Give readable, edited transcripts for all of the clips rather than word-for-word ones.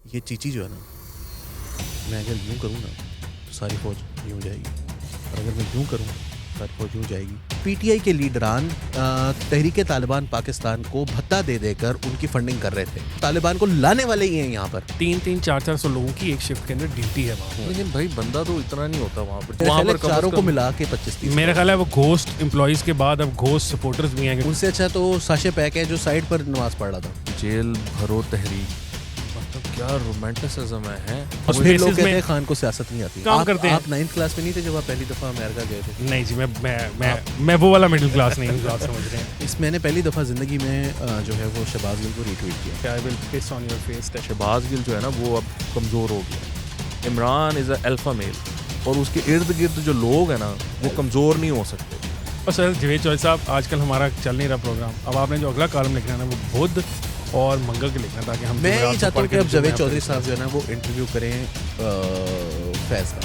ये चीची जो है ना, मैं अगर यूँ करूँ ना तो सारी फौज यूँ जाएगी, और अगर मैं यूँ करूँ सारी फौज यूँ जाएगी। पीटीआई के लीडरान तहरीक तालिबान पाकिस्तान को भत्ता दे देकर उनकी फंडिंग कर रहे थे। तालिबान को लाने वाले ही हैं यहाँ पर। 300-400 लोगों की एक शिफ्ट के अंदर ड्यूटी है वहाँ। लेकिन भाई बंदा तो इतना नहीं होता वहाँ पर। वहाँ पर चारों को मिला के 25-30। मेरा ख्याल है वो घोस्ट एम्प्लॉइज के बाद अब घोस्ट सपोर्टर्स भी हैं। उनसे अच्छा तो साशे पैक है जो साइड पर नमाज पढ़ रहा था। जेल भरो तहरीक, मतलब क्या रोमांटिसिज्म है। और फिर लोग कहते हैं खान को सियासत नहीं आती। काम करते हैं। आप 9th क्लास में नहीं थे जब आप पहली दफ़ा अमेरिका गए थे? नहीं जी, मैं वो वाला मिडिल क्लास नहीं हूँ, आप समझ रहे हैं। इस मैंने पहली दफ़ा ज़िंदगी में जो है वो शहबाज गिल को रीट्वीट किया। I will piss on your face. Shahbaz Gill जो है ना वो अब कमज़ोर हो गया। Imran is a alpha male, और उसके इर्द गिर्द जो लोग हैं ना वो कमज़ोर नहीं हो सकते। और सर जवेद चौधरी साहब, आजकल हमारा चल नहीं रहा प्रोग्राम। अब आपने जो अगला कॉलम लिखना है ना वो बुध और मंगल के लिखना, ताकि हम मैं ये चाहता हूँ कि अब जवेद चौधरी साहब जो है ना वो इंटरव्यू करें फैज़ का।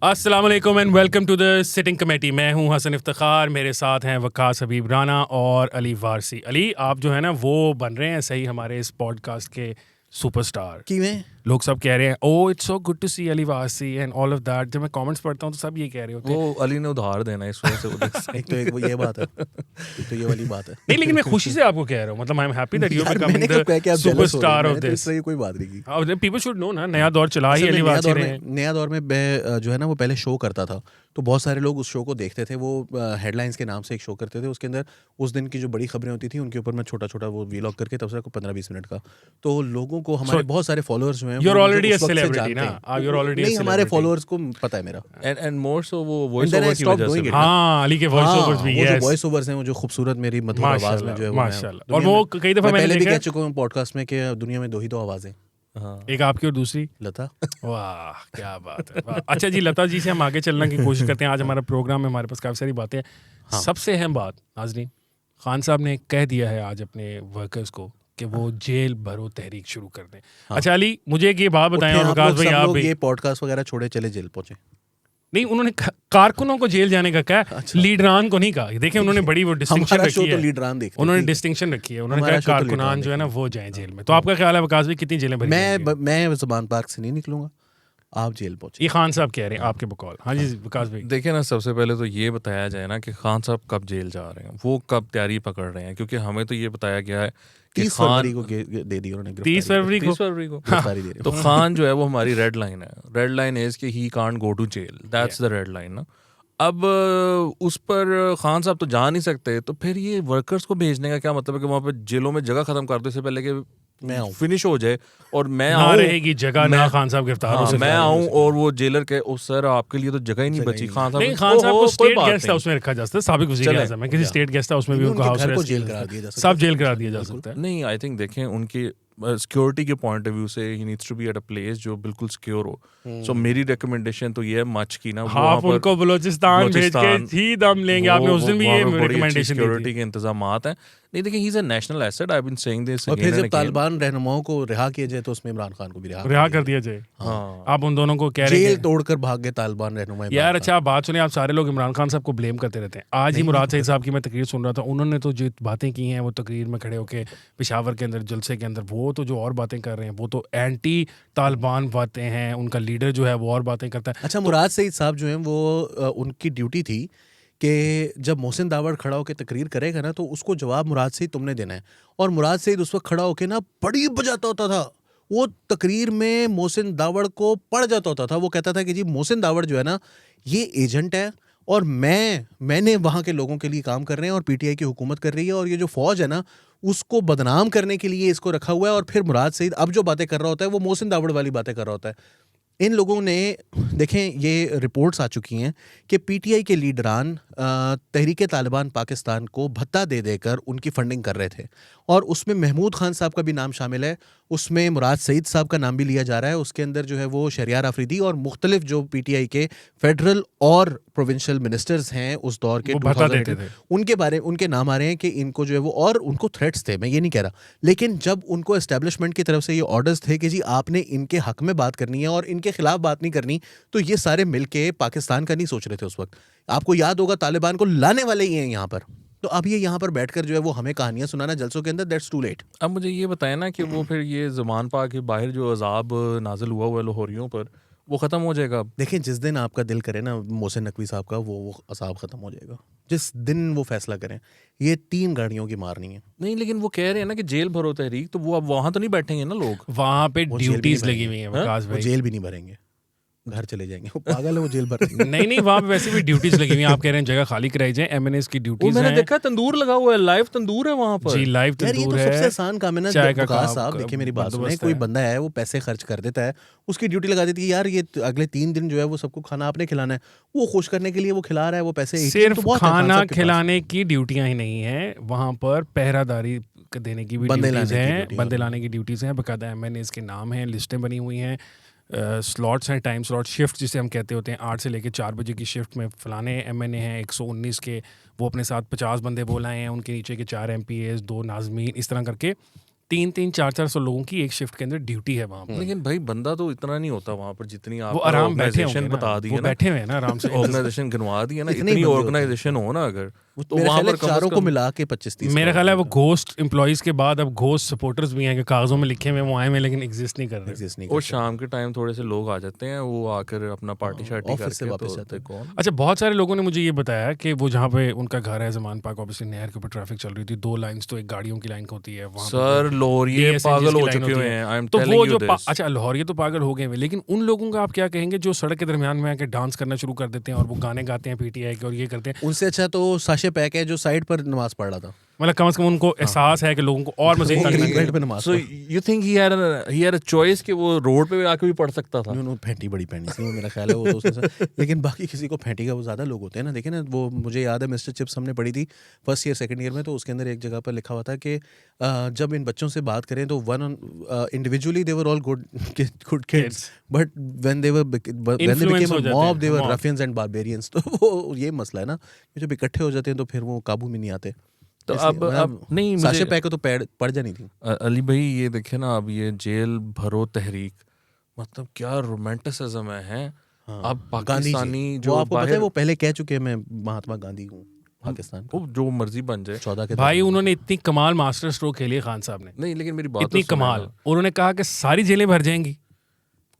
अस्सलाम वालेकुम and welcome to the sitting committee. मैं हूं हसन इफ्तिखार, मेरे साथ हैं वकास हबीब राना और अली वारसी। अली, आप जो है ना वो बन रहे हैं सही हमारे इस पॉडकास्ट के सुपरस्टार। किवें लोग सब कह रहे हैं oh it's so good to see Ali Warsi and all of that. जब मैं कमेंट्स पढ़ता हूँ तो सब ये कह रहे होते हैं वो अली ने उधार देना इस वजह से। एक वो ये बात है, एक तो ये वाली बात है। नहीं, लेकिन मैं खुशी से आपको कह रहा हूँ, मतलब I am happy that you are मैंने बिकमिंग कब कहा कि द आप jealous हो रहे हैं? सुपरस्टार ऑफ मैंने तो दिस। इससे कोई बात नहीं की। पीपल शुड नो ना, नया दौर चला ही अली वारसी रहे हैं। नया दौर में मैं जो है ना वो पहले शो करता था, तो बहुत सारे लोग उस शो को देखते थे। वो हेडलाइंस के नाम से एक शो करते थे, उसके अंदर उस दिन की जो बड़ी खबरें होती थी उनके ऊपर मैं छोटा छोटा वो वीलॉग करके तब से 15-20 मिनट का। तो लोगों को हमारे बहुत सारे फॉलोअर्स जो हैं You're वो already मुझे a उस वक्त से celebrity जानते ना? हैं। You're already a नहीं, हमारे celebrity. फॉलोअर्स को पता है मेरा। एंड मोर सो वो वॉइस then I ओवर की stopped वजह doing से। it. हाँ, अली के वॉइस ओवर्स भी, वो जो yes. वॉइस ओवर्स हैं वो जो खूबसूरत मेरी मधुर आवाज में जो है वो माशाल्लाह। और वो कई दफा मैंने पहले भी देखा कह है। चुका हूँ पॉडकास्ट में कि दुनिया में 2 ही आवाजें, हाँ। एक आपकी और दूसरी लता। वाह क्या बात है, वाह। अच्छा जी, लता जी से हम आगे चलने की कोशिश करते हैं। आज हमारा प्रोग्राम में हमारे पास काफ़ी सारी बातें हैं। सबसे अहम बात नाज़रीन, खान साहब ने कह दिया है आज अपने वर्कर्स को कि वो जेल भरो तहरीक शुरू कर दें। अच्छा अली, मुझे एक ये बात बताएं, और विकास भाई आप भी। ये पॉडकास्ट वगैरह छोड़े चले जेल पहुंचे। नहीं, उन्होंने कारकुनों को जेल जाने का कहा, लीडरान को नहीं कहा। देखें, उन्होंने बड़ी वो डिस्टिंक्शन हमारा शो रखी तो है। लीडरान देखते हैं, उन्होंने ठीक है। डिस्टिंक्शन रखी है, उन्होंने हमारा कहा शो तो कारकुनान लीडरान जो है ना देखते वो जाएं जेल में। तो आपका ख्याल है विकास भाई, कितनी जेलें भरी जाएंगी? मैं ज़बान पार्क से नहीं निकलूंगा, आप जेल पहुंचे। ये खान साहब कह रहे हैं आपके बकौल। हाँ जी विकास भाई। देखिए ना, सबसे पहले तो ये बताया जाए ना कि खान साहब कब जेल जा रहे हैं, वो कब तैयारी पकड़ रहे हैं, क्योंकि हमें तो ये बताया गया है कि 30 फरवरी को दे दी उन्होंने, 30 फरवरी को 30 फरवरी को गिरफ्तारी दे रही तो खान जो है वो हमारी रेड लाइन है। रेड लाइन इज कि he can't go to jail, that's the red line ना। अब उस पर खान साहब तो जा नहीं सकते, तो फिर ये वर्कर्स को भेजने का क्या मतलब है कि वहाँ पे जेलों में जगह खत्म कर दो इससे पहले कि मैं आऊं। फिनिश हो जाए और मैं ना आऊं, रहेगी जगह, ना खान साहब गिरफ्तार हो हाँ, सकते मैं हैं। आऊं और वो जेलर के ओ सर आपके लिए तो जगह ही नहीं जगह बची। ही खान साहब नहीं, खान साहब को कोई स्टेट बात गेस्ट नहीं। हाउस में रखा जा सकता है। साबिक वज़ीर चलें। आज़म है, किसी स्टेट गेस्ट हाउस में भी उनके उनको हाउस घर को अरेस्ट जेल करार दिया जा सकता है। सब जेल करा दिया जा सकता है। नहीं, आई थिंक देखें उनकी सिक्योरिटी के पॉइंट ऑफ व्यू से he needs to be at a place जो बिल्कुल सिक्योर हो। सो मेरी रिकमेंडेशन तो ये है मच की ना, आप उनको बलूचिस्तान भेज के ही दम लेंगे। आपने उस दिन भी ये रिकमेंडेशन दी सिक्योरिटी थी। के इंतजामात हैं। नहीं देखिए, he is a national asset, I have been saying this और अगेन फिर एंड जब अगेन। तालिबान रहनुमाओं को रिहा किया जाए तो उसमें इमरान खान को भी रिहा कर दिया जाए। हाँ। आप उन दोनों को कह रहे जेल हैं तोड़कर भाग गए तालिबान रहनुमा। यार। अच्छा आप बात सुनिए, आप सारे लोग इमरान खान साहब को ब्लेम करते रहते हैं। आज ही मुराद सईद साहब की मैं तकरीर सुन रहा था, उन्होंने तो जो बातें की हैं वो तकरीर में खड़े होकर पेशावर के अंदर जलसे के अंदर, वो तो जो और बातें कर रहे हैं वो तो एंटी तालिबान बातें हैं। उनका लीडर जो है वो और बातें करता है। अच्छा, मुराद सईद साहब जो हैं वो उनकी ड्यूटी थी कि जब मोहसिन दावड़ खड़ा होकर तकरीर करेगा ना तो उसको जवाब मुराद सईद तुमने देना है। और मुराद सईद उस वक्त खड़ा होकर ना बड़ी बजाता होता था, वो तकरीर में मोहसिन दावड़ को पढ़ जाता होता था। वो कहता था कि जी मोहसिन दावड़ जो है ना ये एजेंट है और मैंने वहाँ के लोगों के लिए काम कर रहे हैं और पीटीआई की हुकूमत कर रही है, और ये जो फौज है ना उसको बदनाम करने के लिए इसको रखा हुआ है। और फिर मुराद सईद अब जो बातें कर रहा होता है वो मोहसिन दावड़ वाली बातें कर रहा होता है। इन लोगों ने देखें, ये रिपोर्ट्स आ चुकी हैं कि पीटीआई के लीडरान तहरीक तालिबान पाकिस्तान को भत्ता दे देकर उनकी फंडिंग कर रहे थे, और उसमें महमूद खान साहब का भी नाम शामिल है, उसमें मुराद सईद साहब का नाम भी लिया जा रहा है। उसके अंदर जो है वो शहरियार आफरीदी और मुख्तलिफ जो पीटीआई के फेडरल और प्रोविंशियल मिनिस्टर्स हैं उस दौर के, वो भत्ता देते थे। उनके नाम आ रहे हैं कि इनको जो है वो, और उनको थ्रेट्स थे, मैं ये नहीं कह रहा, लेकिन जब उनको एस्टेब्लिशमेंट की तरफ से ये ऑर्डर्स थे कि जी आपने इनके हक में बात करनी है और इनके खिलाफ बात नहीं करनी, तो ये सारे मिलके पाकिस्तान का नहीं सोच रहे थे उस वक्त। आपको याद होगा तालिबान को लाने वाले ही हैं यहाँ पर, तो अब ये यहाँ पर बैठकर जो है वो हमें कहानियां सुनाना जलसों के अंदर, दैट्स टू लेट। अब मुझे ये बताया ना कि वो फिर ये ज़मान पाक के बाहर जो अजाब नाजिल हुआ है लाहौरियों पर, वो ख़त्म हो जाएगा अब? देखिए जिस दिन आपका दिल करे ना मोहसिन नकवी साहब का, वो असाब खत्म हो जाएगा जिस दिन वो फैसला करें। ये 3 गाड़ियों की मारनी है। नहीं, लेकिन वो कह रहे हैं ना कि जेल भरो तहरीक, तो वो अब वहाँ तो नहीं बैठेंगे ना लोग। वहाँ पे वो जेल भी ड्यूटीज नहीं लगी हुई भरेंगे। हैं विकास वो भाई। जेल भी नहीं भरेंगे, घर चले जाएंगे। वो पागल है, वो जेल भर नहीं नहीं, वहाँ पे वैसे भी ड्यूटीज लगी हुई हैं। आप कह रहे हैं जगह खाली कराई जाए, एमएनएस की वो ड्यूटीज मैंने हैं देखा तंदूर लगा हुआ है, लाइव तंदूर है वहाँ पर। जी, लाइव यार ये तंदूर तो सबसे है। आसान काम है ना चाय का विकास काम साहब। का देखिए मेरी बात सुने, बंदोबस्त कोई है। बंदा है वो पैसे खर्च कर देता है, उसकी ड्यूटी लगा देती है, यार ये अगले 3 दिन जो है वो सबको खाना आपने खिलाना है, वो खुश करने के लिए वो खिला रहा है, वो पैसे ATM सिर्फ तो बहुत है खान खाना साहब के पास। खिलाने की ड्यूटियां ही नहीं है, वहाँ पर पहरादारी देने की भी बंदे ड्यूटीज लाने की हैं, ड्यूटी बंदे और- लाने की ड्यूटीज हैं। बाकायदा एमएनएस के नाम हैं, लिस्टें बनी हुई हैं, स्लॉट्स हैं, टाइम स्लॉट, शिफ्ट जिसे हम कहते होते हैं, 8 से लेकर 4 बजे की शिफ्ट में फलाने एमएनए हैं 119 के, वो अपने साथ 50 बंदे बोलाए हैं, उनके नीचे के 4 MPAs, 2 नाजमीन, इस तरह करके 3-3, 4-400 लोगों की एक शिफ्ट के अंदर ड्यूटी है वहाँ पर। लेकिन भाई बंदा तो इतना नहीं होता वहाँ पर जितनी आप वो आराम बैठे होंगे ऑर्गेनाइजेशन ना, बता दी वो है ना, बैठे हुए हैं ना आराम से। ऑर्गेनाइजेशन गिनवा दी है ना, इतने ही इतनी बंदे होते हैं। ऑर्गेनाइजेशन हो ना अगर, तो मेरा वहाँ ख्याल है पर कम चारों से को कम मिला के 25-30 मेरा ख्याल है वो घोस्ट एम्प्लॉइज के बाद अब घोस्ट सपोर्टर्स भी हैं कि कागजों में लिखे हुए वो आए हुए लेकिन एग्जिस्ट नहीं कर रहे। एग्जिस्ट नहीं वो करते। शाम के टाइम थोड़े से लोग आ जाते हैं, वो आकर अपना पार्टी शार्टी ऑफिस से करके वापस तो जाते हैं। कौन अच्छा, बहुत सारे लोगों ने मुझे ये बताया कि वो जहाँ पे उनका घर है ज़मान पार्क, ऑब्वियसली नहर के ऊपर ट्रैफिक चल रही थी, 2 लाइंस, तो एक गाड़ियों की लाइन होती है वहाँ पे, सर लाहौरिये DSNGs पागल की हो लाइन चुके होती हुए है। हैं, आई एम तो वो टेलिंग जो यू दिस। अच्छा लाहौरिये तो पागल हो गए हैं, लेकिन उन लोगों का आप क्या कहेंगे जो सड़क के दरमियान में आके डांस करना शुरू कर देते हैं और वो गाने गाते हैं PTI के और ये करते हैं? उनसे अच्छा तो साशे पैक है जो साइड पर नमाज पढ़ रहा था, मतलब कम से कम उनको एहसास है कि लोगों को और मज़े वो तंग ना ग्रीन करें। बेल्ट पे नमाज सो पढ़। You think he had a choice कि वो रोड पे आके भी पढ़ सकता था? उन्होंने फेंटी बड़ी पहनी थी, वो मेरा ख्याल है वो तो उसने लेकिन बाकी किसी को फेंटी का वो ज़्यादा लोग होते हैं ना। देखिए ना, वो मुझे याद है मिस्टर चिप्स हमने पढ़ी थी फर्स्ट ईयर सेकंड ईयर में, तो उसके अंदर एक जगह पर लिखा हुआ था कि जब इन बच्चों से बात करें तो individually they were all good kids, but when they Influence became हो अ जाते मॉब हैं, they were mob। Ruffians and barbarians. तो वो ये मसला है ना कि जब इकट्ठे हो जाते हैं तो फिर वो काबू में नहीं आते। तो इसलिए अब नहीं, साशे मुझे पैक को तो पड़ जानी थी। अली भाई ये देखे ना, अब ये जेल भरो तहरीक, मतलब क्या रोमांटिसिज्म है। अब गांधी जी, पाकिस्तानी वो जो आपको पता है बाहर, वो पहले कह चुके हैं मैं महात्मा गांधी हूँ पाकिस्तान का, वो जो मर्जी बन जाए 14 के भाई दौरान। उन्होंने इतनी कमाल मास्टर स्ट्रोक खेली है खान साहब ने, नहीं, लेकिन मेरी बात इतनी तो सुनो कमाल, ना। उन्होंने कहा कि सारी जेलें भर जाएंगी,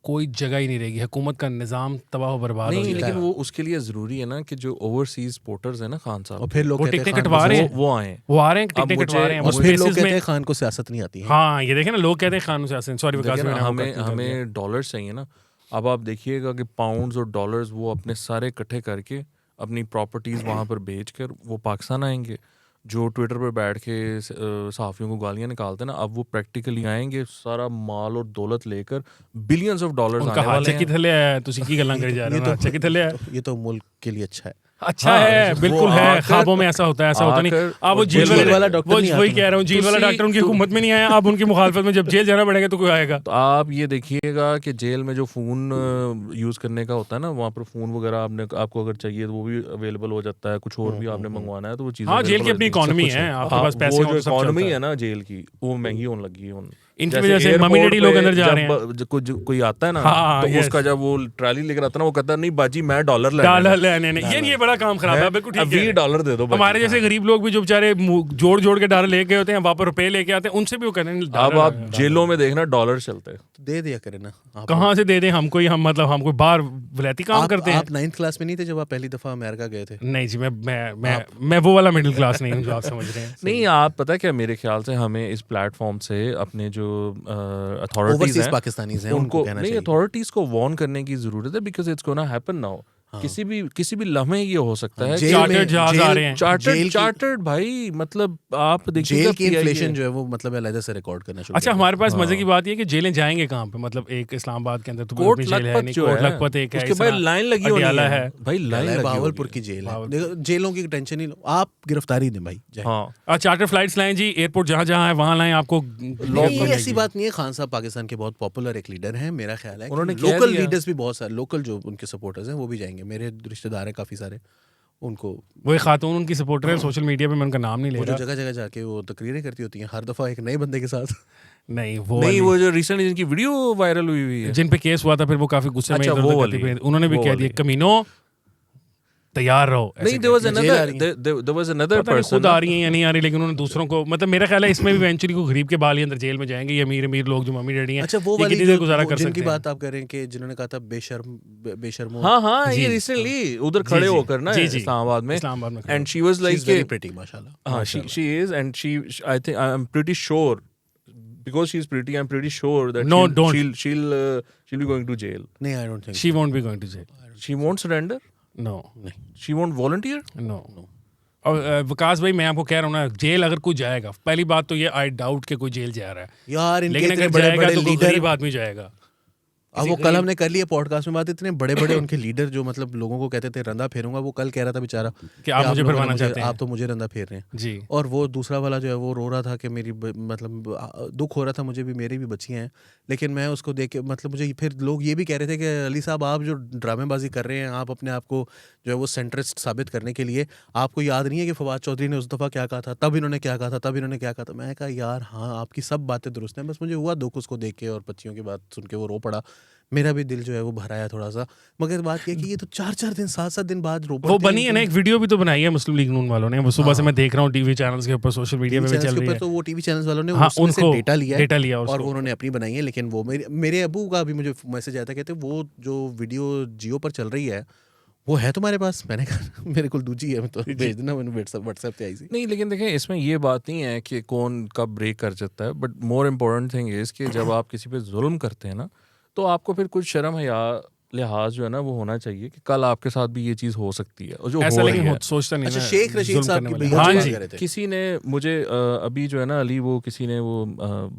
कोई जगह ही नहीं रहेगी, हुकूमत का निज़ाम तबाह व बर्बाद हो नहीं, जाएगा। लेकिन वो उसके लिए जरूरी है ना कि जो ओवरसीज सपोर्टर्स है ना खान और साहब, फिर लोग वो कहते हैं टिकटें खान कटवा को रहे सियासत- हैं, वो आए। वो आ रहे हैं, अब टिकटें मुझे- कटवा रहे हैं वो और फिर लोग spaces कहते में। हैं खान को सियासत नहीं आती है। हाँ, ये देखें ना, लोग कहते हैं खान से, सॉरी विकास देखिए ना, मैंने आपको हमें cut कर दिया। हमें डॉलर्स चाहिए ना। अब आप देखिएगा कि पाउंड्स और डॉलर्स वो अपने सारे इकट्ठे करके अपनी प्रॉपर्टीज वहाँ पर बेचकर वो पाकिस्तान आएंगे। जो ट्विटर पर बैठ के सहाफ़ियों को गालियां निकालते हैं ना, अब वो प्रैक्टिकली आएंगे सारा माल और दौलत लेकर, बिलियंस ऑफ डॉलर्स उनका आने हाथ वाले चक्की हैं। थले है, तुसी की गल्लां करी जा रहे हो, हाथ चक्की थले है। ये तो मुल्क के लिए अच्छा है। अच्छा हाँ, है, वो बिल्कुल है, आकर- ख्वाबों में ऐसा होता है, ऐसा होता नहीं। आकर आप वो और जेल जेल वाला डॉक्टर वो नहीं वही आता कह रहा हूँ, जेल वाला तुसी- डॉक्टर उनकी हुकूमत में नहीं आया, आप उनकी मुखालफत में जब जेल जाना पड़ेगा तो कोई आएगा। तो आप ये देखिएगा कि जेल में जो फ़ोन यूज़ करने का होता है ना, वहाँ पर फ़ोन वगैरह आपको अगर चाहिए तो वो भी अवेलेबल हो जाता है। कुछ और भी आपने मंगवाना है तो वो चीज़ें हाँ, जेल की available अपनी हो जाती हैं। इकोनॉमी है, आपके पास पैसे वो हो जो तो सब इकोनॉमी चलता है ना जेल की, वो महंगी होने लगी है। इनकी वजह से मम्मी डैडी लोग अंदर जा रहे हैं। कोई आता है ना, हाँ, तो yes। उसका जब वो ट्राली लेकर आता है ना, वो कहता है नहीं बाजी मैं डॉलर लेना है। डॉलर लेने नहीं, ये बड़ा काम खराब है, बिल्कुल ठीक है। 20 डॉलर दे दो बाजी। हमारे जैसे गरीब लोग भी जो बेचारे जोड़ जोड़ के डॉलर लेके होते हैं, वापस रुपए लेके आते हैं, उनसे भी वो कहते हैं अब डॉलर आप डॉलर। जेलों में देखना डॉलर चलते हैं। तो दे दिया करें ना आप। कहाँ से दे दें हमको ही, हम मतलब हम कोई बाहर वलैती काम करते हैं। आप 9th क्लास में नहीं थे जब आप पहली दफा अमेरिका गए थे? नहीं जी, मैं वो वाला मिडिल क्लास नहीं हूँ जो आप समझ रहे हैं। नहीं, आप पता क्या, मेरे ख्याल से हमें इस प्लेटफॉर्म से अपने जो अथॉरिटीज ओवरसीज हैं पाकिस्तानीज हैं उनको कहना नहीं, चाहिए। अथॉरिटीज को वार्न करने की जरूरत है, because it's gonna happen now. किसी भी लम्हे ये हो सकता है। जेल चार्टर्ड में- जहाज आ रहे हैं। जेल की- चार्टर्ड भाई, मतलब आप देखिए जेल की इन्फ्लेशन जो है वो मतलब अलग से रिकॉर्ड करना शुरू अच्छा, कर हमारे पास मजे की बात ये है कि जेलें जाएंगे कहाँ पे, मतलब एक इस्लामाबाद के अंदर तो कोट अपनी जेल है लखपत नहीं, जो कोट है, लखपत एक है, उसके इस बाद तरह लाइन लगी होनी पटियाला है है। भाई, लाइन है। लगी बहावलपुर की जेल है। देखो, जेलों की टेंशन ही लो, आप गिरफ्तारी दें भाई जाए। हाँ, चार्टर फ्लाइट्स लाएं जी, एयरपोर्ट जहाँ जहाँ है वहाँ लाएं, आपको नहीं, ये ऐसी बात नहीं है। खान साहब पाकिस्तान के बहुत पॉपुलर एक लीडर हैं, मेरा ख्याल है उन्होंने कह लोकल दिया। लीडर्स भी बहुत सारे, लोकल जो उनके सपोर्टर्स हैं वो भी जाएंगे। मेरे रिश्तेदार हैं काफी सारे, उनको वो एक खातून उनकी सपोर्टर है सोशल मीडिया पे, मैं उनका नाम नहीं ले वो जो रहा। जगह जगह जाके वो तकरीरें करती होती हैं हर दफा एक नए बंदे के साथ। नहीं वो नहीं, वाली। वो जो रिसेंटली जिनकी वीडियो वायरल हुई है, जिन पे केस हुआ था, फिर वो काफी गुस्से में अच्छा, इधर वो उधर वाली, करती फिर उन्होंने भी वो कह दिया वाली। कमीनो, तैयार रहो। नहीं, there was another पता नहीं person खुद आ रही हैं या नहीं आ रही, लेकिन उन्होंने दूसरों को, मतलब मेरा ख्याल है इसमें भी इवेंचुअली को गरीब के बाल ही अंदर जेल में जाएंगे, ये अमीर अमीर लोग जो मम्मी डैडी हैं। अच्छा, वो ये वाली कितनी देर गुजारा कर जिनकी सकते हैं। बात आप कह रहे हैं कि जिन्होंने कहा था बेशर्मो। हाँ जी, ये रिसेंटली उधर खड़े होकर ना इस्लामाबाद में, and she was like very pretty माशाल्लाह। हाँ, she is, and I think I'm pretty sure, because she's pretty, I'm pretty sure that No, she'll, don't. she'll be going to jail. नहीं, I don't think She won't be going to jail. She won't surrender. No, She won't volunteer. no. और विकास भाई, मैं आपको कह रहा हूँ ना, jail अगर कोई जाएगा, पहली बात तो ये आई डाउट के कोई जेल जा रहा है, यार, इनके लेकिन इतने अगर बड़े जाएगा बड़े तो कोई लीडर। गरीब आदमी जाएगा। अब वो कल हमने कर लिया पॉडकास्ट में बात, इतने बड़े बड़े उनके लीडर जो मतलब लोगों को कहते थे रंदा फेरूंगा, वो कल कह रहा था बेचारा कि आप मुझे लोगों ने फिरवाना चाहते हैं। आप तो मुझे रंदा फेर रहे हैं। जी। और वो दूसरा वाला जो है वो रो रहा था कि मेरी मतलब दुख हो रहा था मुझे भी, मेरी भी बच्चियां हैं, लेकिन मैं उसको देख के मतलब मुझे फिर लोग ये भी कह रहे थे कि अली साहब, आप जो ड्रामेबाजी कर रहे हैं, आप अपने आप को जो है वो सेंट्रिस्ट साबित करने के लिए, आपको याद नहीं है कि फवाद चौधरी ने उस दफ़ा क्या कहा था, तब इन्होंने क्या कहा था, तब इन्होंने क्या कहा था। मैं कहा यार हाँ, आपकी सब बातें दुरुस्त हैं, बस मुझे हुआ दुख उसको देख के और बच्चियों की बात सुन के वो रो पड़ा, मेरा भी दिल जो है वो भराया थोड़ा सा। मगर बात ये कि ये तो 4-4 दिन 7-7 दिन बाद रो पड़ते वो हैं। बनी है ना, एक वीडियो भी तो बनाई है मुस्लिम लीग नून वालों ने, वो सुबह से मैं देख रहा हूँ टीवी चैनल्स के ऊपर, सोशल मीडिया पे भी चल रही है। तो वो टीवी चैनल्स वालों ने हाँ, उसमें से उनको डेटा लिया और और वो उन्होंने अपनी बनाई है। लेकिन वो मेरे अबू का भी मुझे मैसेज आया था, कहते वो जो वीडियो जियो पर चल रही है वो है तुम्हारे पास? मैंने कहा मेरे को दूजी है, तो भेज देना, मैंने व्हाट्सएप पे आई थी। नहीं, लेकिन देखें, इसमें ये बात नहीं है कि कौन कब ब्रेक कर जाता है, but more important thing is कि जब आप किसी पे जुल्म करते हैं ना, तो आपको फिर कुछ शर्म या लिहाज जो है ना वो होना चाहिए कि कल आपके साथ भी ये चीज़ हो सकती है, और जो ऐसा हो लेकिन रही है। सोचता नहीं अच्छा, ना, शेख रशीद जुल्म साहब करने की वाले। भैया हाँ जी जी, कह रहे थे। किसी ने मुझे अभी जो है ना अली, वो किसी ने वो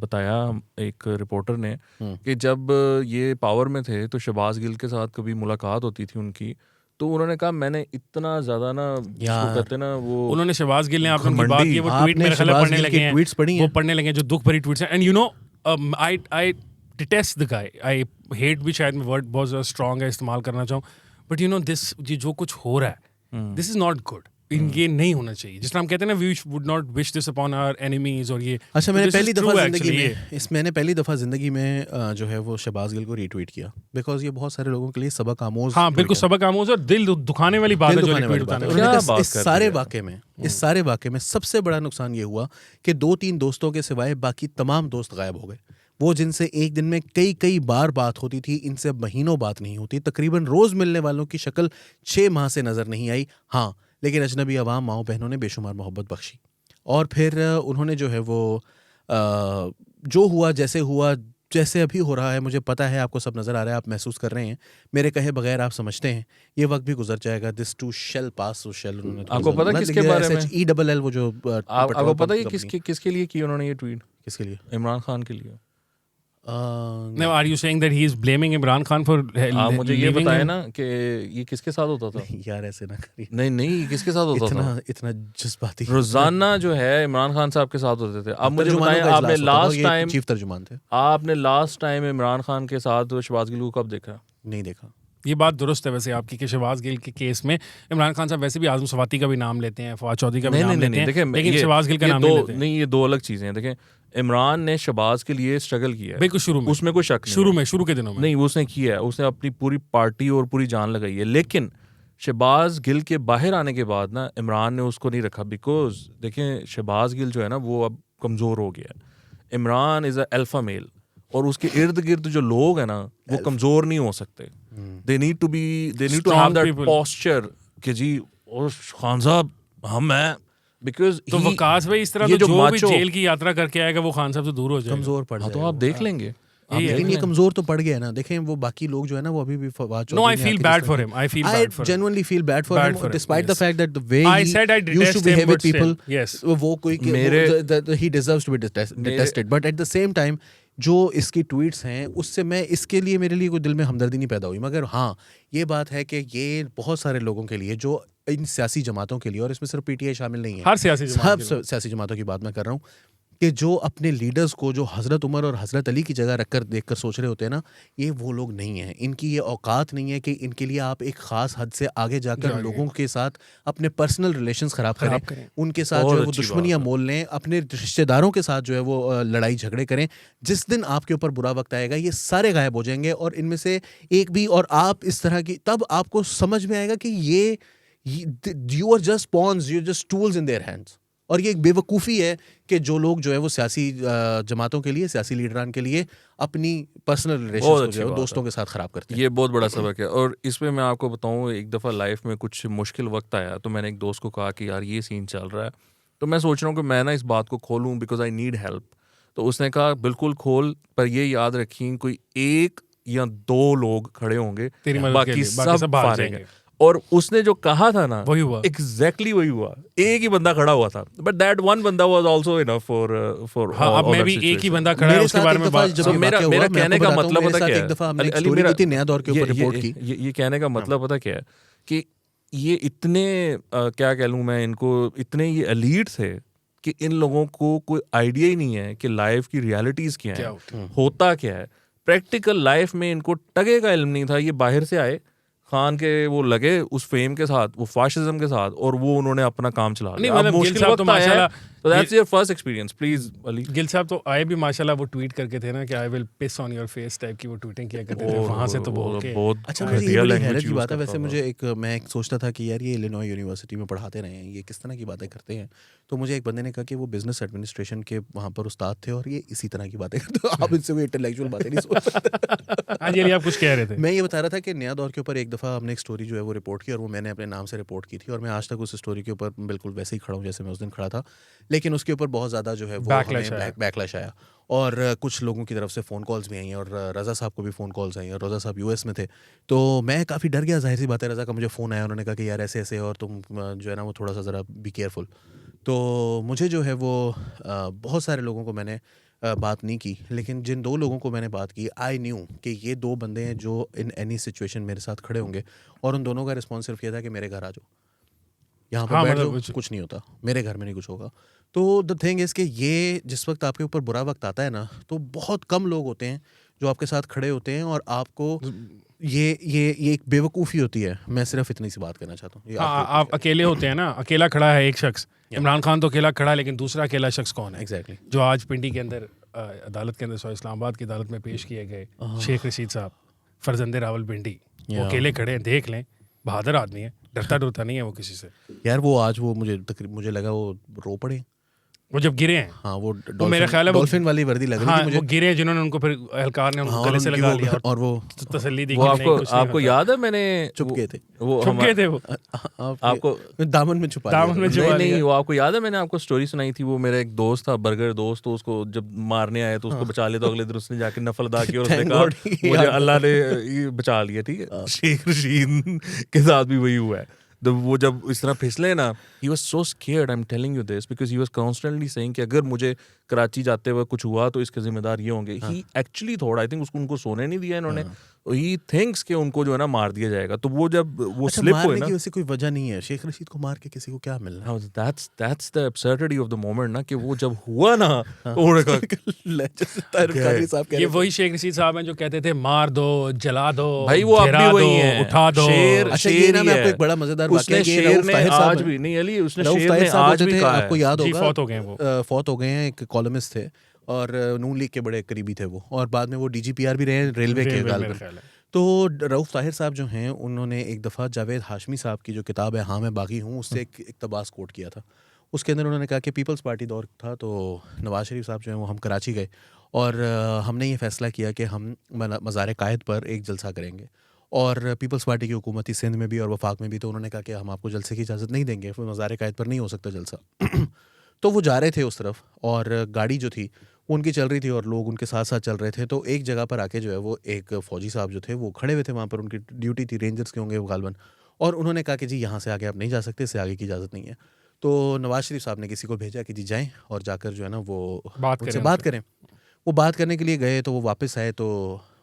बताया, एक रिपोर्टर ने, कि जब ये पावर में थे तो शहबाज गिल के साथ कभी मुलाकात होती थी उनकी, तो उन्होंने कहा मैंने इतना ज्यादा ना, जिसको कहते ना वो, उन्होंने शहबाज गिल ने आपने उनकी घमंडी, बात की, वो ट्वीट आपने मेरे ख्याल है शहबाज पढ़ने गिल लगे की हैं, ट्वीट्स पढ़ी वो हैं? पढ़ने लगे हैं जो दुख भरी ट्वीट्स हैं। And you know, I detest the guy, I hate भी, शायद मैं वर्ड बहुत स्ट्रॉन्ग है इस्तेमाल करना चाहूँ, बट यू नो दिस, जो कुछ हो रहा है, दिस इज नॉट गुड। ये नहीं होना चाहिए। जिस तरह हम कहते हैं ना, we would not wish this upon our enemies, और ये अच्छा, मैंने पहली दफ़ा ज़िंदगी में जो है वो शहबाज गिल को रीट्वीट किया, बिकॉज ये बहुत सारे लोगों के लिए सबक आमोज। हाँ बिल्कुल सबक आमोज और दिल दुखाने वाली बात है जो रिट्वीट बताने वाली। क्या बात इस सारे वाक़े में सबसे बड़ा नुकसान ये हुआ कि 2-3 दोस्तों के सिवाय बाकी तमाम दोस्त गायब हो गए। वो जिनसे एक दिन में कई बार बात होती थी, इनसे महीनों बात नहीं होती। तकरीबन रोज़ मिलने वालों की शक्ल 6 माह से नज़र नहीं आई। हाँ, लेकिन अजनबी अवाम, माओ बहनों ने बेशुमार मोहब्बत बख्शी। और फिर उन्होंने जो है वो जो हुआ, जैसे अभी हो रहा है, मुझे पता है, आपको सब नज़र आ रहा है, आप महसूस कर रहे हैं, मेरे कहे बगैर आप समझते हैं, ये वक्त भी गुजर जाएगा। This too shall pass, so shall. उन्होंने आपको पता किसके बारे में? SHELL, वो जो आपको पता है किसके लिए की उन्होंने ये ट्वीट? किसके लिए? इमरान खान के लिए। Now, are you saying that he is blaming Imran Khan for आप मुझे ये leaving बताए him? ना कि ये किसके साथ होता था? यार ऐसे ना करिए, नहीं, किसके साथ होता था? इतना जज्बाती। रोजाना जो है इमरान खान साहब के साथ होते थे। अब मुझे बताएं, आपने लास्ट टाइम चीफ तर्जुमान थे, आपने लास्ट टाइम इमरान खान के साथ शहबाज गिल को कब देखा? नहीं देखा। ये बात दुरुस्त है वैसे आपकी कि शहबाज गिल के केस में इमरान खान साहब वैसे भी आजम सवाती का भी नाम लेते हैं, फवाद चौधरी का भी नाम लेते हैं, लेकिन शहबाज गिल का नाम नहीं लेते हैं। नहीं, ये दो अलग चीजें हैं। देखें, इमरान ने शहबाज के लिए स्ट्रगल किया है, बिल्कुल शुरू में, उसमें कोई शक नहीं, शुरू के दिनों में नहीं, उसने किया है, उसने अपनी पूरी पार्टी और पूरी जान लगाई है। लेकिन शहबाज गिल के बाहर आने के बाद ना इमरान ने उसको नहीं रखा, बिकॉज देखें शहबाज गिल जो है ना वो अब कमज़ोर हो गया है। Imran is a alpha male, और उसके इर्द गिर्द जो लोग हैं ना वो कमज़ोर नहीं हो सकते। They need to have that posture कि जी और खान साहब हम हैं, बिकॉज तो वकास भाई इस तरह तो जो भी जेल की यात्रा करके आएगा वो खान साहब से दूर हो जाएगा, कमजोर पड़ जाएगा। तो आप देख लेंगे। लेकिन ये कमजोर तो पड़ गया ना। देखें वो बाकी लोग जो है ना वो अभी भी Fawad No, I feel bad for him. I genuinely feel bad for him, despite the fact that the way I said I he used to detest him, behave with but still, people, yes. वो कोई he deserves to be detested, but at the same time जो इसकी tweets हैं उससे मैं इसके लिए मेरे लिए कोई दिल में हमदर्दी नहीं पैदा हुई। मगर हाँ, ये बात है कि ये बहुत सारे लोगों के लिए, जो इन सियासी जमातों के लिए, और इसमें सिर्फ पीटीआई शामिल नहीं है, हर सियासी जमात सब सियासी जमातों की बात मैं कर रहा हूँ, कि जो अपने लीडर्स को जो हज़रत उमर और हज़रत अली की जगह रखकर देखकर सोच रहे होते हैं ना, ये वो लोग नहीं हैं। इनकी ये औकात नहीं है कि इनके लिए आप एक ख़ास हद से आगे जाकर लोगों के साथ अपने पर्सनल रिलेशंस ख़राब करें, उनके साथ जो है वो दुश्मनियाँ मोल लें, अपने रिश्तेदारों के साथ जो है वो लड़ाई झगड़े करें। जिस दिन आपके ऊपर बुरा वक्त आएगा ये सारे गायब हो जाएंगे, और इनमें से एक भी, और आप इस तरह की, तब आपको समझ में आएगा कि you are just pawns, you just tools in their hands. और ये एक बेवकूफ़ी है कि जो लोग जो है वो सियासी जमातों के लिए, सियासी लीडरान के लिए अपनी पर्सनल रिलेशंस को जो है वो दोस्तों के साथ ख़राब करते हैं। ये बहुत बड़ा सबक है। और इसमें मैं आपको बताऊं, एक दफ़ा लाइफ में कुछ मुश्किल वक्त आया तो मैंने एक दोस्त को कहा कि यार ये सीन चल रहा है, तो मैं सोच रहा हूँ कि मैं ना इस बात को खोलूँ बिकॉज आई नीड हेल्प। तो उसने कहा बिल्कुल खोल, पर ये याद रखिए कोई 1 या 2 लोग खड़े होंगे, तेरी मदद के बाकी लिए, बाकी सब सब भाग फारेंगे। जाएंगे। और उसने जो कहा था ना वही हुआ। एग्जैक्टली वही हुआ। एक ही बंदा खड़ा हुआ था, बट दैट वन बंदा वाज आल्सो इनफ फॉर हाँ, अब मैं भी एक ही बंदा खड़ा है, उसके बारे में बात। जब मेरा कहने का मतलब पता क्या है, एक दफा हमने एक अली, स्टोरी मेरा- की थी, नया दौर के ऊपर रिपोर्ट की। ये कहने का मतलब पता क्या है कि ये इतने क्या कह लूँ मैं इनको, इतने ये एलीट थे कि इन लोगों को कोई आइडिया ही नहीं है कि लाइफ की रियलिटीज क्या क्या है, होता क्या है। प्रैक्टिकल लाइफ में इनको टगे का इल्म नहीं था। ये बाहर से आए, खान के वो लगे उस फेम के साथ, वो फाशिज्म के साथ, और वो उन्होंने अपना काम चला नहीं, लिया। मतलब अब गिल मुश्किल साहब वक्त तो आया है, माशाल्लाह- तो that's your first experience please Ali. Gill साहब तो आए भी माशाल्लाह, वो ट्वीट करके थे ना कि I will piss on your face type की वो ट्वीटिंग किया करते थे, वहां से तो वो होके। बहुत अच्छा, मुझे ये घटिया बड़ी language हैरत की use बात है। करता वैसे था। मुझे मैं एक सोचता था कि यार ये इलिनॉय यूनिवर्सिटी में पढ़ाते रहे हैं, ये किस तरह की बातें करते हैं। तो मुझे एक बंदे ने कहा कि वो बिजनेस एडमिनिस्ट्रेशन के वहाँ पर उस्ताद थे और ये इसी तरह की बातें करते। आप इनसे वो इंटेलेक्चुअल बातें नहीं सोच सकते। हाँ जी, अली आप कुछ कह रहे थे। मैं ये बता रहा था कि नया दौर के ऊपर एक दफ़ा हमने एक स्टोरी जो है वो रिपोर्ट की, और वो मैंने अपने नाम से रिपोर्ट की थी, और मैं आज तक उस स्टोरी के ऊपर बिल्कुल वैसे ही खड़ा हूँ जैसे मैं उस दिन खड़ा था। लेकिन उसके ऊपर बहुत ज़्यादा जो है वो Backlash आया। बैकलैश आया, और कुछ लोगों की तरफ से फ़ोन कॉल्स भी आई हैं, और रज़ा साहब को भी फ़ोन कॉल्स आई हैं, और रज़ा साहब यूएस में थे। तो मैं काफ़ी डर गया, जाहिर सी बात है। रज़ा का मुझे फ़ोन आया, उन्होंने कहा कि यार ऐसे ऐसे, और तुम जो है ना वो थोड़ा सा ज़रा बी केयरफुल। तो मुझे जो है वो बहुत सारे लोगों को मैंने बात नहीं की, लेकिन जिन 2 लोगों को मैंने बात की, आई न्यू कि ये 2 बंदे हैं जो इन एनी सिचुएशन मेरे साथ खड़े होंगे, और उन दोनों का रिस्पॉन्स सिर्फ ये था कि मेरे घर आ जाओ, यहाँ पर हाँ, बैठ मतलब जाओ, कुछ नहीं होता, मेरे घर में नहीं कुछ होगा। तो द थिंग इज़ कि ये जिस वक्त आपके ऊपर बुरा वक्त आता है ना, तो बहुत कम लोग होते हैं जो आपके साथ खड़े होते हैं, और आपको ये एक बेवकूफ़ी होती है। मैं सिर्फ इतनी सी बात करना चाहता हूँ। ये हाँ, बेवकूफ़ी आप अकेले होते हैं ना, अकेला खड़ा है एक शख्स, इमरान खान तो अकेला खड़ा है, लेकिन दूसरा अकेला शख्स कौन है? एग्जैक्टली। जो आज पिंडी के अंदर अदालत के अंदर, इस्लामाबाद की अदालत में पेश किए गए शेख रशीद साहब, फरजंदे रावलपिंडी, वो अकेले खड़े हैं। देख लें, बहादुर आदमी है, डरता डरता नहीं है वो किसी से। यार वो आज वो मुझे लगा वो रो पड़े। वो जब गिरे हैं, हाँ, वो मेरा ख्याल है वो- डॉल्फिन वाली वर्दी लग रही हाँ, थी मुझे। वो गिरे हैं जिन्होंने उनको फिर एहलकार ने उनको हाँ, गले से उनकी लगा वो- लिया और वो तसल्ली दी वो कि आपको नहीं, कुछ नहीं आपको होता। याद है मैंने चुप गए थे, वो छुप गए थे वो। आपको दामन में छुपा दामन में लिया था। छुपा नहीं लिया। वो आपको याद है मैंने आपको स्टोरी सुनाई थी। वो मेरा एक दोस्त था, बर्गर दोस्त, तो उसको जब मारने आए तो उसको बचा लिया, तो अगले दिन उसने जाके नफल अदा की और उसने Thank कहा God he मुझे had- अल्लाह ने ये बचा लिया। ठीक है, शेख रशीद के साथ भी वही हुआ है। तो वो जब इस तरह फिसले ना, he was so scared, I am telling you this, because he was constantly saying कि अगर मुझे कराची जाते हुए कुछ हुआ तो इसके जिम्मेदार ये होंगे। ही एक्चुअली थोड़ा, आई थिंक उसको उनको सोने नहीं दिया इन्होंने। ही थिंक्स कि उनको जो है ना मार दिया जाएगा। तो वो जब वो अच्छा, स्लिप हुए मारने ना, की वैसे कोई वजह नहीं है। शेख रशीद को मार के किसी को क्या मिलना है? that's the absurdity of the moment ना, कि वो जब हुआ ना तो उन्होंने कहा जैसे ताहिर कादरी साहब कह ये रहे थे। वही शेख रशीद साहब हैं जो कहते थे मार दो, जला दो, भाई वो अब गिरा भी वही दो, हैं। उठा दो। शेर- अच्छा, ये शेर ना ही मैं है। आपको एक बड़ा मजेदार उसने वाकया, ये शेर रऊफ ने ताहिर आज साहब भी नहीं अली, उसने रऊफ शेर ताहिर ने साहब आज होते भी थे, कहा आपको है। याद जी, होगा, फौत हो गए हैं वो। फौत हो गए हैं, एक कॉलमिस्ट थे और नून लीग के बड़े करीबी थे वो, और बाद में वो डीजीपीआर भी रहे हैं रेलवे के मेरा गालिबन। ख्याल है। तो रऊफ ताहिर साहब जो हैं, उन्होंने एक दफ़ा जावेद हाशमी साहब की जो किताब है हाँ मैं बागी हूँ, उससे एक इक़्तिबास कोट किया था। उसके अंदर उन्होंने कहा कि पीपल्स पार्टी दौर था, तो नवाज शरीफ साहब जो हैं वो हम कराची गए, और हमने ये फ़ैसला किया कि हम मज़ार कायद पर एक जलसा करेंगे, और पीपल्स पार्टी की हुकूमत थी सिंध में भी और वफाक में भी। तो उन्होंने कहा कि हम आपको जलसे की इजाज़त नहीं देंगे, फिर मज़ार कायद पर नहीं हो सकता जलसा। तो वो जा रहे थे उस तरफ, और गाड़ी जो थी उनकी चल रही थी और लोग उनके साथ साथ चल रहे थे। तो एक जगह पर आके जो है वो एक फ़ौजी साहब जो थे वो खड़े हुए थे वहाँ पर, उनकी ड्यूटी थी, रेंजर्स के होंगे वो गालबन, और उन्होंने कहा कि जी यहाँ से आगे आप नहीं जा सकते, इससे आगे की इजाज़त नहीं है। तो नवाज शरीफ साहब ने किसी को भेजा कि जी जाएँ और जाकर जो है ना वो उनसे बात करें। वो बात करने के लिए गए, तो वो वापस आए, तो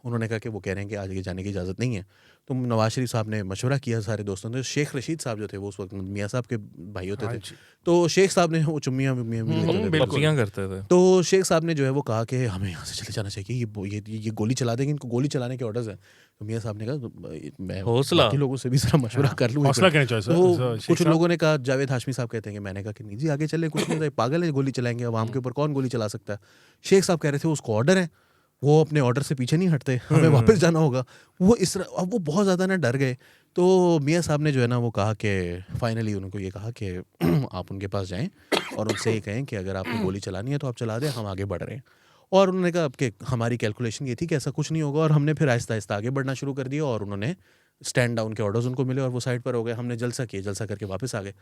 उन्होंने कहा कि वो कह रहे हैं कि आगे जाने की इजाज़त नहीं है। तो नवाज शरीफ साहब ने मशवरा किया सारे दोस्तों ने। शेख रशीद साहब जो थे वो उस वक्त मियाँ साहब के भाई होते थे, तो शेख साहब ने वो चुम्मियाँ भी लेते थे। पपियां करते थे। तो शेख साहब ने जो है वो कहा कि हमें यहाँ से चले जाना चाहिए, ये गोली चला देंगे, इनको गोली चलाने के ऑर्डर्स हैं। तो मियाँ साहब ने कहा मैं हौसला। बाकी लोगों से भी जरा मशवरा कर लूँ। हौसला करना चाहिए सर। तो शेख कुछ साहब- लोगों ने कहा, जावेद हाशमी साहब कहते हैं कि मैंने कहा कि नहीं जी आगे चले, कुछ नहीं होता, पागल है, गोली चलाएंगे, आवाम के ऊपर कौन गोली चला सकता है। शेख साहब कह रहे थे उसको ऑर्डर है, वो अपने ऑर्डर से पीछे नहीं हटते, हमें वापस जाना होगा। वो इस तरह, अब वो बहुत ज़्यादा ना डर गए। तो मियाँ साहब ने जो है ना वो कहा कि फाइनली उनको ये कहा कि आप उनके पास जाएं और उनसे ये कहें कि अगर आपको गोली चलानी है तो आप चला दें, हम आगे बढ़ रहे हैं। और उन्होंने कहा कि हमारी कैलकुलेशन ये थी कि ऐसा कुछ नहीं होगा, और हमने फिर आहिस्ता आहिस्ता आगे बढ़ना शुरू कर दिया, और उन्होंने स्टैंड डाउन के ऑर्डर्स उनको मिले और वो साइड पर हो गए। हमने जलसा किया, जलसा करके वापस आ गए।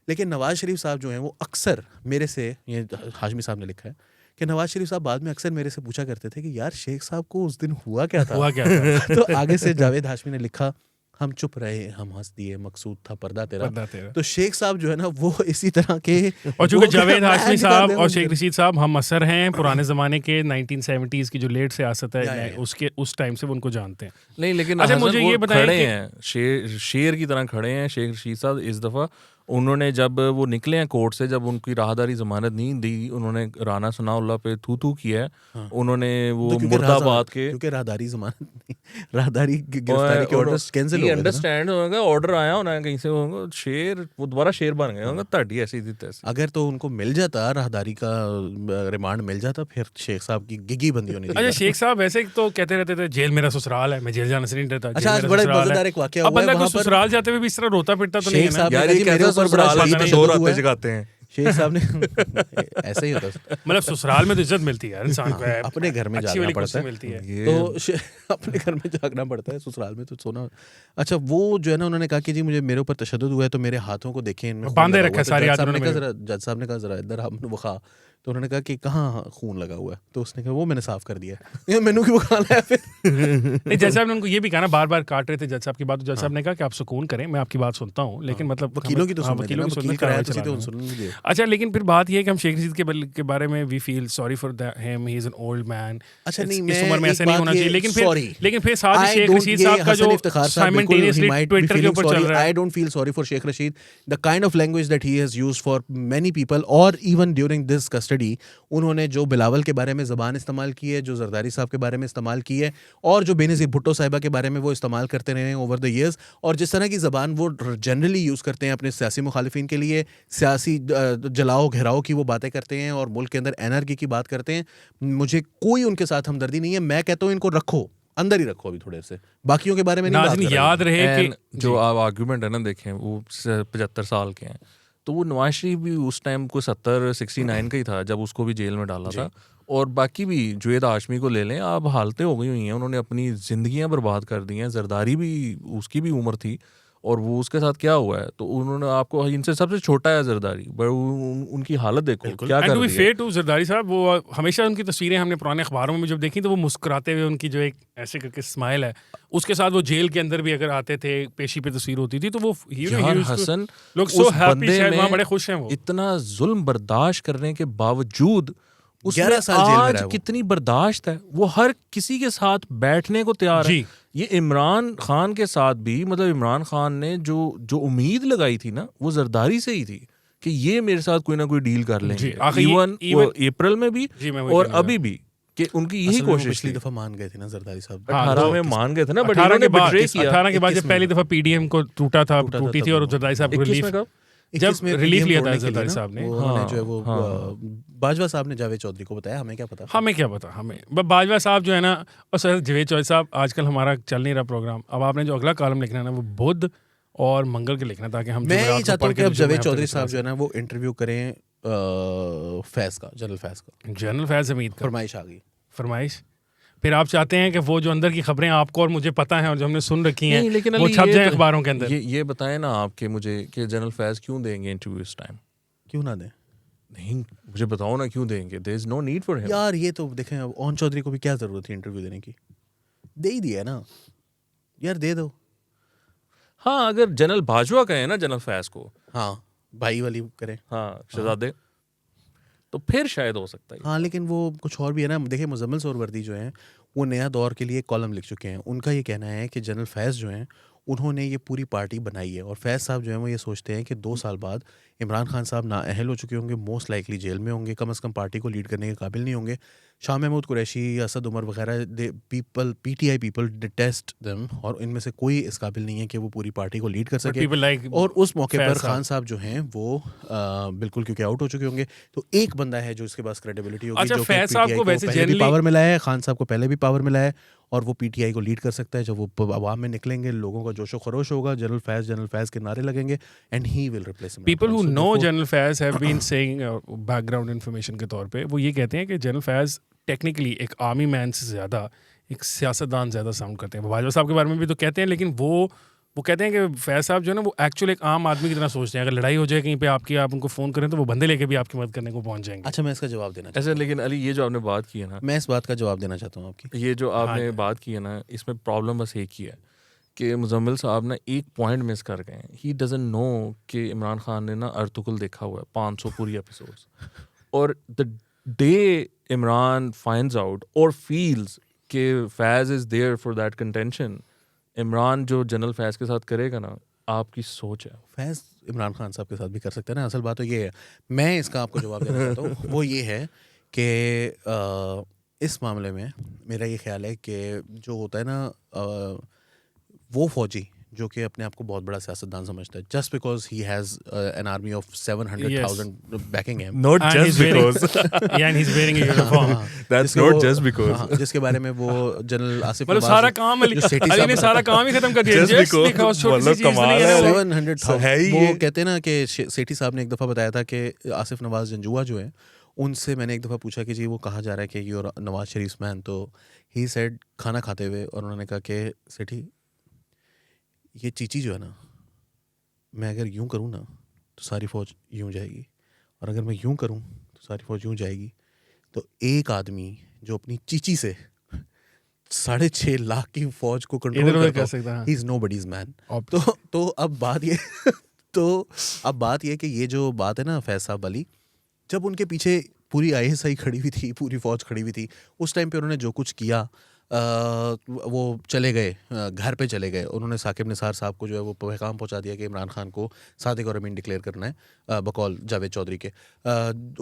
लेकिन नवाज़ शरीफ साहब जो हैं वो अक्सर मेरे से, ये हाशमी साहब ने लिखा है कि नवाज़ शरीफ साहब बाद में अक्सर मेरे से पूछा करते थे कि यार शेख साहब को उस दिन हुआ क्या था। हुआ क्या था? तो आगे से जावेद हाशमी ने लिखा, हम चुप रहे, हम हंस दिए, मकसूद था पर्दा तेरा। पर्दा तेरा। तो शेख साहब जो है ना वो इसी तरह के, और चूंकि वो जावेद मैं हाशमी निकाल साहब दिया और मुझे। शेख रशीद साहब हम असर हैं पुराने ज़माने के 1970s की जो लेट सियासत है, या। उसके उस टाइम से वो उनको जानते हैं। नहीं, लेकिन अच्छा, हसन मुझे वो ये बताएं खड़े कि- हैं, शेर की तरह खड़े हैं शेख रशीद साहब। इस दफ़ा उन्होंने जब वो निकले हैं कोर्ट से, जब उनकी राहदारी जमानत नहीं दी, उन्होंने राना सनाउल्लाह पे थू थू किया है। हाँ। उन्होंने वो तो क्योंकि मुर्दाबाद के क्योंकि राहदारी जमानत नहीं, राहदारी की गिरफ्तारी के ऑर्डर्स कैंसिल हो गए थे ना। अंडरस्टैंड होगा, ऑर्डर आया होना कहीं से, होगा शेर, वो दोबारा शेर बन गए होंगे, ताड़ी ऐसी थी तैसी। अगर तो उनको मिल जाता राहदारी का रिमांड मिल जाता, फिर शेख साहब की गिगी बंदी होनी थी। अच्छा, शेख साहब वैसे तो कहते रहते थे जेल मेरा ससुराल है, मैं जेल जाने से नहीं डरता। अच्छा, आज बड़ा मजेदार एक वाकया अब हुआ है बंदा को वहाँ पर। ससुराल जाते हुए भी इस तरह रोता पिटता तो नहीं है शेख ना? साहब ने यार कहा ये जी मेरे कैसा ऊपर बड़ा ससुराल है, शदीद तो तशद्दुद शोर हुआ आते है। जगाते हैं। शेख साहब ने ऐसे ही होता है। मतलब ससुराल में तो इज्जत मिलती है यार इंसान को, है, अपने घर में अच्छी जागना वाली पड़ता कुर्सी है। मिलती है। ये तो अपने घर में जागना पड़ता है, ससुराल में तो सोना। अच्छा, वो जो है ना उन्होंने कहा कि जी मुझे मेरे ऊपर तशद्दुद हुआ है, तो मेरे हाथों को देखें, इनमें खून बांधे लगा रखा हुआ है सारी जज हाथ साहब ने उन्होंने कहा जज साहब ने कहा जरा इधर हम वो खा। तो उन्होंने कहा कि कहाँ खून लगा हुआ है, तो उसने कहा वो मैंने साफ कर दिया है। मैनू क्यों खाना है फिर। नहीं, जज साहब ने उनको ये भी कहा ना, बार बार काट रहे थे जज साहब की बात, तो जज साहब ने कहा कि आप सुकून करें, मैं आपकी बात सुनता हूँ, लेकिन मतलब वकीलों की तो हाँ, सुन वकीलों की सुनना, वकील कराया कार्रवाई तो चलाना है। सुन लीजिए। अच्छा, लेकिन फिर बात ये है कि हम शेख रशीद के बारे में we feel sorry for him, he is an old man. अच्छा, नहीं, इस मैं उम्र में एक ऐसे नहीं बात होना ये- चाहिए, sorry. लेकिन फिर साथ ही I शेख don't- रशीद ये साहब का हसन जो इफ्तिखार साहब बिल्कुल, he simultaneously might be Twitter के feeling ऊपर sorry. चल रहा है। I don't feel sorry for Sheikh Rashid. The kind of language that he has used for many people, or even during this custody, उन्होंने जो बिलावल के बारे में ज़बान इस्तेमाल की है, जो जरदारी साहब के बारे में इस्तेमाल की है, और जो बेनज़ीर भुट्टो साहिबा के बारे में वो इस्तेमाल करते रहे हैं ओवर द ईयर्स, और जिस तरह की ज़बान वो जनरली यूज़ करते हैं अपने सियासी मुखालिफिन के लिए, सियासी जलाओ घेराव की वो बातें करते हैं और मुल्क के अंदर एनर्जी की बात करते हैं, मुझे कोई उनके साथ हमदर्दी नहीं है। मैं कहता हूँ इनको रखो, अंदर ही रखो अभी थोड़े से, बाकियों के बारे में नहीं बात नाज़रीन कर रहा हूँ। याद रहे And कि जो आप आर्गूमेंट है ना देखें, वो 75 साल के हैं, तो वो नवाज शरीफ भी उस टाइम को 69 का ही था जब उसको भी जेल में डाला था। और बाकी भी जुएद हाशमी को ले लें, अब हालतें हो गई हुई हैं, उन्होंने अपनी ज़िंदगियां बर्बाद कर दी हैं। जरदारी भी, उसकी भी उम्र थी, और वो उसके साथ क्या हुआ है, तो उन्होंने आपको, इनसे सबसे छोटा है जरदारी, पर उनकी हालत देखो क्या एंड कर टू बी दी है। फेयर टू जरदारी साहब, वो हमेशा उनकी तस्वीरें हमने पुराने अखबारों में जब देखी तो वो मुस्कुराते हुए, उनकी जो एक ऐसे करके स्माइल है, उसके साथ वो जेल के अंदर भी अगर आते थे, पेशी पे तस्वीर होती थी, तो वो यार हसन, लोग सो उस हैप्पी, बंदे शायद वहाँ में बड़े खुश हैं वो। इतना जुल्म बर्दाश्त करने के बावजूद 11 उसमें साल जेल में आज रहा है वो। कितनी बर्दाश्त है, वो हर किसी के साथ बैठने को तैयार है। जी। ये इमरान खान के साथ भी, मतलब इमरान खान ने जो उम्मीद लगाई थी ना, वो जरदारी से ही थी कि ये मेरे साथ कोई ना कोई डील कर जी, लेंगे। आखिर ये- इवन even- अप्रैल में भी जी, मैं वही और कहने अभी भी, कि उनकी यही असल में वो कोशिश पिछली थी। दफा मान गए थे ना जरदारी साहब। हाँ, 18 तो में मान गए थे ना, बट 18 इन्होंने के बाद betray किया। 18 के बाद 21 जब पहली दफा पीडीएम को टूटी था थी तब और वो। जरदारी साहब 21 रिलीफ, में कब? जब 21 में रिलीफ PDM लिया था तोड़ने के लिए जरदारी ना, साहब ने। वो उन्होंने हाँ, जो है वो हाँ। बाजवा साहब ने जावेद चौधरी को बताया, हमें क्या पता। हमें क्या पता, हमें बाजवा साहब जो है ना, और सर जवेद चौधरी साहब, आजकल हमारा चल नहीं रहा प्रोग्राम, अब आपने जो अगला कॉलम लिखना है ना, वो बुध और मंगल के लिखना, ताकि हम मैं ये चाहता हूँ कि अब जवेद चौधरी जुमे साहब जो है ना वो इंटरव्यू करें फैज का, जनरल फैज का। जनरल फैज हमीद का फरमाइश आ गई। फरमाइश। फिर आप चाहते हैं कि वो जो अंदर की खबरें आपको और मुझे पता हैं और जो हमने सुन रखी हैं, नहीं, लेकिन वो अली, छप ये जाए तो- अखबारों के अंदर। ये बताएं ना आपके मुझे कि जनरल फैज क्यों देंगे इंटरव्यू इस टाइम? क्यों ना दें नहीं, मुझे बताओ ना क्यों देंगे। There is no need for him. यार, ये तो देखें, अब ओन चौधरी को भी क्या जरूरत है इंटरव्यू देने की, दे ही दिया है ना यार, दे दो। हाँ, अगर जनरल बाजवा कहे ना जनरल फैज को, हाँ, भाई वाली करें। हाँ शहजादे, तो फिर शायद हो सकता है। हाँ, लेकिन वो कुछ और भी है ना। देखिए, मुजम्मिल सोहरवर्दी जो हैं वो नया दौर के लिए कॉलम लिख चुके हैं। उनका ये कहना है कि जनरल फैज़ जो हैं उन्होंने ये पूरी पार्टी बनाई है, और फैज़ साहब जो हैं वो ये सोचते हैं कि 2 साल बाद इमरान खान साहब नाअहल हो चुके होंगे, मोस्ट लाइकली जेल में होंगे, कम से कम पार्टी को लीड करने के काबिल नहीं होंगे। शाह महमूद कुरैशी, असद उमर वगैरह, पीटीआई पीपल डिटेस्ट देम, और इनमें से कोई इस काबिल नहीं है कि वो पूरी पार्टी को लीड कर सके। people like और उस मौके फैज पर साहब। खान साहब जो हैं वो बिल्कुल क्योंकि आउट हो चुके होंगे, तो एक बंदा है जो इसके पास क्रेडिबिलिटी होगी, अच्छा, जो कि फैज साहब PTI को को वैसे पहले भी generally- पावर मिला है, खान साहब को पहले भी पावर मिला है, और वो पीटीआई को लीड कर सकता है। जब वो आवाम में निकलेंगे, लोगों का जोशो खरोश होगा, जनरल फैज के नारे लगेंगे, and he will replace people who know general Faiz have been saying, background information के तौर पे वो ये कहते हैं कि जनरल फैज टेक्निकली एक आर्मी मैन से ज़्यादा एक सियासतदान ज़्यादा साउंड करते हैं। बाजवा साहब के बारे में भी तो कहते हैं, लेकिन वो कहते हैं कि फैज साहब जो है ना वो एक्चुअली एक आम आदमी की तरह सोचते हैं। अगर लड़ाई हो जाए कहीं पे आपकी, आप उनको फ़ोन करें तो वो बंदे लेके भी आपकी मदद करने को पहुंच जाएंगे। अच्छा, मैं इसका जवाब देना चाहता ऐसे लेकिन अली ये जो आपने बात की है ना, मैं इस बात का जवाब देना चाहता हूँ आपकी। ये जो आपने हाँ। बात की है ना, इसमें प्रॉब्लम बस एक ही है कि मुजम्मिल साहब ना एक पॉइंट मिस कर गए हैं। ही डजंट नो कि इमरान खान ने ना अर्तुगरुल देखा हुआ है 500 पूरी एपिसोड्स, और the day Imran finds out और फील्स कि Faiz is there for that contention, Imran जो जनरल फैज के साथ करेगा ना, आपकी सोच है। फैज़ इमरान खान साहब के साथ भी कर सकते हैं ना। असल बात तो ये है, मैं इसका आपको जवाब देना चाहता हूँ, वो ये है कि इस मामले में मेरा ये ख्याल है कि जो होता है ना, वो फौजी जो कि अपने आप को बहुत बड़ा सियासतदान समझता है, just because he has an army of 700,000 banking him, Not And just he's wearing- because. Yeah, and he's wearing a uniform. That's जिसके not वो- just because. हाँ, जिसके बारे में वो जनरल आसिफ मतलब नवाज सारा काम अली जो सेठी अली साहब ने सारा काम ही खत्म कर दिया। Just Just because- because छोटी सी मतलब चीज़ कमाल नहीं है है वो। वो। 700,000 है ही वो ये। कहते हैं ना कि सेठी साहब ने एक दफ़ा बताया था कि आसिफ नवाज जंजुआ जो है, उनसे मैंने एक दफ़ा पूछा कि जी वो कहा जा रहा है कि यूर नवाज शरीफ मैन, तो ही सेड खाना खाते हुए, और उन्होंने कहा कि सेठी ये चीची जो है ना, मैं अगर यूं करूं ना तो सारी फौज यूं जाएगी, और अगर मैं यूं करूं तो सारी फौज यूं जाएगी। तो एक आदमी जो अपनी चीची से 6.5 लाख की फौज को इधर कंट्रोल उधर करता कर सकता है। He is nobody's man. अब तो अब बात ये तो अब बात ये कि ये जो बात है ना फैज साहब वाली, जब उनके पीछे पूरी ISI खड़ी हुई थी, पूरी फौज खड़ी हुई थी, उस टाइम पे उन्होंने जो कुछ किया, वो चले गए, घर पे चले गए, उन्होंने साकिब निसार साहब को जो है वो पैगाम पहुंचा दिया कि इमरान खान को सादिक और अमीन डिक्लेयर करना है बकौल जावेद चौधरी के।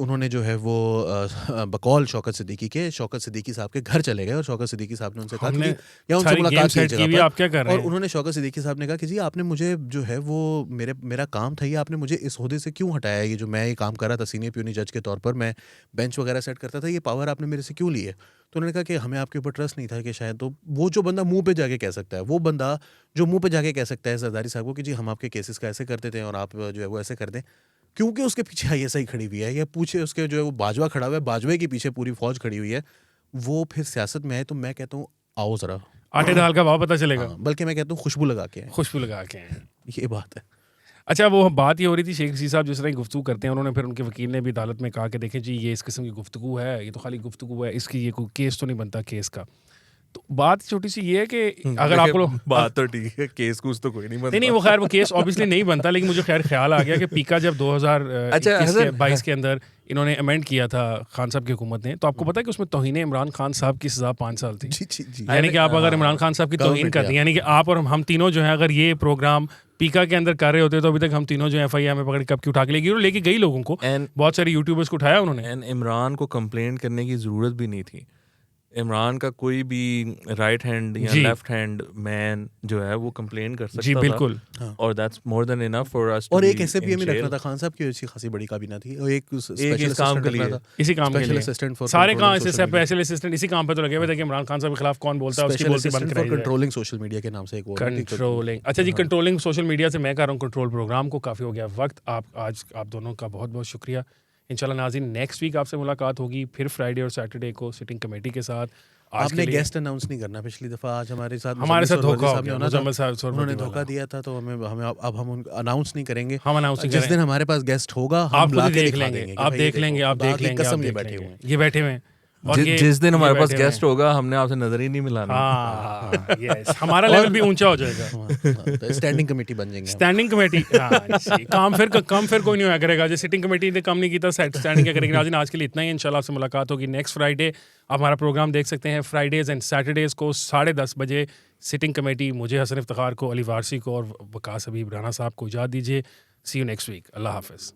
उन्होंने जो है वो बकौल शौकत सिद्दीकी साहब के घर चले गए, और शौकत सिद्दीकी साहब ने उनसे कहा हमने कि या उनसे सारी मुलाकात गेम की सेट की जगह हुई, पर, आप क्या कर रहे और हैं? उन्होंने शौकत सिद्दीकी साहब ने कहा कि जी आपने मुझे जो है वो मेरा काम था, ये आपने मुझे इस ओहदे से क्यों हटाया? ये जो मैं ये काम कर रहा था सीनियर प्यूनी जज के तौर पर, मैं बेंच वगैरह सेट करता था, ये पावर आपने मेरे से क्यों ली है? तो उन्होंने कहा कि हमें आपके ऊपर ट्रस्ट नहीं था कि शायद, तो वो जो बंदा मुंह पे जाके कह सकता है, वो बंदा जो मुंह पे जाके कह सकता है जरदारी साहब को कि जी हम आपके केसेस का ऐसे करते थे और आप जो है वो ऐसे कर दें, क्योंकि उसके पीछे ISI खड़ी हुई है, या पूछे उसके जो है वो बाजवा खड़ा हुआ है, बाजवे के पीछे पूरी फौज खड़ी हुई है, वो फिर सियासत में आए, तो मैं कहता हूँ आओ ज़रा, आटे दाल का भाव पता चलेगा। हाँ, बल्कि मैं कहता हूँ खुशबू लगा के आए, खुशबू लगा के हैं। ये बात है। अच्छा, वो बात ये हो रही थी, शेख रशीद साहब जिस तरह की गुफ्तगू करते हैं, उन्होंने फिर उनके वकील ने भी अदालत में कहा कि देखें जी ये इस किस्म की गुफ्तगू है, ये तो खाली गुफ्तगू है, इसकी ये कोई केस तो नहीं बनता केस का। तो बात छोटी सी ये है कि अगर आपको बात तो ठीक है, केस कुछ तो कोई नहीं बनता। नहीं वो खैर वो केस ऑब्वियसली नहीं बनता, लेकिन मुझे ख्याल आ गया कि पीका जब 2022 के अंदर इन्होंने अमेंड किया था खान साहब की हुकूमत ने, तो आपको पता है कि उसमें तौहीन इमरान खान साहब की सज़ा 5 साल थी। जी यानी कि आप अगर इमरान खान साहब की तौहीन कर दें, यानी कि आप और हम तीनों जो हैं, अगर ये प्रोग्राम पीका के अंदर कर रहे होते तो अभी तक हम तीनों जो FIR में पकड़ कब की उठा के लेके गई लोगों को, And- बहुत सारे यूट्यूबर्स को उठाया उन्होंने। एंड इमरान को कंप्लेंट करने की ज़रूरत भी नहीं थी। इमरान का कोई भी राइट हैंड या जी। लेफ्ट हैंड मैन जो है वो कंप्लेन कर सकता जी था। बिल्कुल। और that's more than enough for us. और एक SAPM ही रखना था, खान साहब की अच्छी खासी बड़ी काबीना थी, और एक स्पेशल इस काम के लिए। इसी काम के स्पेशल लिए असिस्टेंट फॉर सारे काम ऐसे स्पेशल असिस्टेंट इसी काम पे तो लगे हुए थे कि इमरान खान साहब के खिलाफ कौन बोलता है उसकी बोलती बंद कराई जाए। कंट्रोलिंग सोशल मीडिया के नाम से एक वो कंट्रोलिंग, अच्छा जी, कंट्रोलिंग सोशल मीडिया से मैं कर रहा हूँ कंट्रोल प्रोग्राम को, काफ़ी हो गया वक्त। आज आप दोनों का बहुत बहुत शुक्रिया। इंशाल्लाह नाज़रीन नेक्स्ट वीक आपसे मुलाकात होगी फिर फ्राइडे और सैटरडे को सिटिंग कमेटी के साथ। आज आपने के लिए गेस्ट अनाउंस नहीं करना, पिछली दफा आज हमारे साथ धोखा हो गया, मुजम्मिल साहब सोरवर्दी उन्होंने वाला। धोखा दिया था, तो हमें अब हम अनाउंस नहीं करेंगे। हम अनाउंस नहीं जिस करेंगे। दिन हमारे पास गेस्ट होगा आप हम खुद ला ही के देख दिखा लेंगे, देंगे, आप देख लेंगे, आप देख लेंगे, कसम आप ये देख बैठे हुए हैं। लेंगे। ये बैठे हुए हैं। और ये- जिस दिन ये हमारे पास बैठे हुए गेस्ट होगा हमने आपसे नजर ही नहीं मिलाना। हाँ, yes, हमारा लेवल भी ऊंचा हो जाएगा। हैं। स्टैंडिंग कमेटी बन जाएंगे हम। स्टैंडिंग कमेटी, काम फिर कोई नहीं होया करेगा। जो सिटिंग कमेटी ने काम नहीं किया स्टैंडिंग क्या करेगी। नाज़रीन आज के लिए इतना ही, इंशाल्लाह आपसे मुलाकात होगी नेक्स्ट फ्राइडे। आप हमारा प्रोग्राम देख सकते हैं फ्राइडेज एंड सैटरडेज को 10:30 बजे। सिटिंग कमेटी मुझे हसन इफ्तिखार को, अली वारसी को और वकास हबीब राना साहब को इजाज़त दीजिए। सी यू नेक्स्ट वीक। अल्लाह हाफिज़।